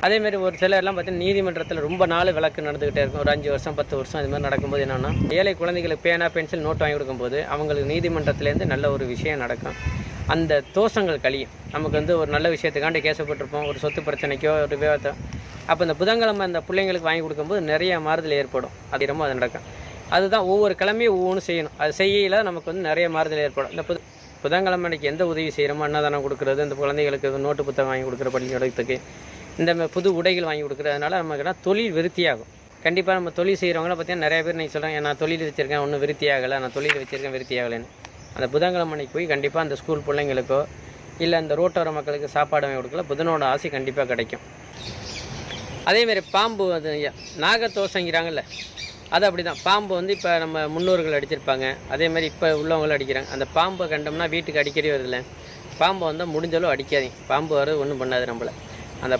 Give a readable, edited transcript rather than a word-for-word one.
அதேமாரி ஒரு சிலர்லாம் பார்த்தீங்கன்னா நீதிமன்றத்தில் ரொம்ப நாள் வழக்கு நடந்துக்கிட்டே இருக்கும். ஒரு 5 வருஷம் 10 வருஷம் இது மாதிரி நடக்கும்போது என்னென்னா, ஏழை குழந்தைகளுக்கு பேனா பென்சில் நோட் வாங்கி கொடுக்கும்போது அவங்களுக்கு நீதிமன்றத்துலேருந்து நல்ல ஒரு விஷயம் நடக்கும். அந்த தோஷங்கள் கழியும். நமக்கு ஒரு நல்ல விஷயத்துக்காண்டி கேசப்பட்டிருப்போம், ஒரு சொத்து பிரச்சனைக்கோ ஒரு விவாதம். அப்போ இந்த புதன்கிழமை அந்த பிள்ளைங்களுக்கு வாங்கி கொடுக்கும்போது நிறைய மாறுதல் ஏற்படும். அது ரொம்ப அது நடக்கும். அதுதான் ஒவ்வொரு கிழமையும் ஒவ்வொன்றும் செய்யணும். அது செய்யல நமக்கு நிறைய மாறுதல் ஏற்படும். இந்த புதன்கிழமை அன்றைக்கி எந்த உதவி செய்கிறோமோ, அன்னதானம் கொடுக்குறது, இந்த குழந்தைகளுக்கு நோட்டு புத்தகம் வாங்கி கொடுக்குற பள்ளிக்கூடத்துக்கு, இந்த புது உடைகள் வாங்கி கொடுக்குறதுனால நமக்குன்னா தொழில் விருத்தியாகும். கண்டிப்பாக நம்ம தொழில் செய்கிறவங்கள பார்த்தீங்கன்னா நிறைய பேர் நீங்கள் சொல்கிறாங்க, நான் தொழில் வச்சுருக்கேன் ஒன்றும் விருத்தியாகலை, நான் தொழில் வச்சுருக்கேன் விருத்தியாகலைன்னு. அந்த புதன்கிழமை அன்னைக்கு போய் கண்டிப்பாக அந்த ஸ்கூல் பிள்ளைங்களுக்கோ இல்லை அந்த ரோட்டோர மக்களுக்கு சாப்பாடு வாங்கி கொடுக்கல, புதனோட ஆசை கண்டிப்பாக கிடைக்கும். அதேமாரி பாம்பு அது நாகத்தோஷங்கிறாங்கல்ல, அது அப்படி தான். பாம்பு இப்போ நம்ம முன்னோர்கள் அடிச்சிருப்பாங்க, அதேமாதிரி இப்போ உள்ளவங்களும் அடிக்கிறாங்க. அந்த பாம்பை கண்டோம்னா வீட்டுக்கு அடிக்கடி வருதில்ல, பாம்பை முடிஞ்சளவு அடிக்காதீங்க. பாம்பு வர ஒன்றும் பண்ணாது நம்மளை. அந்த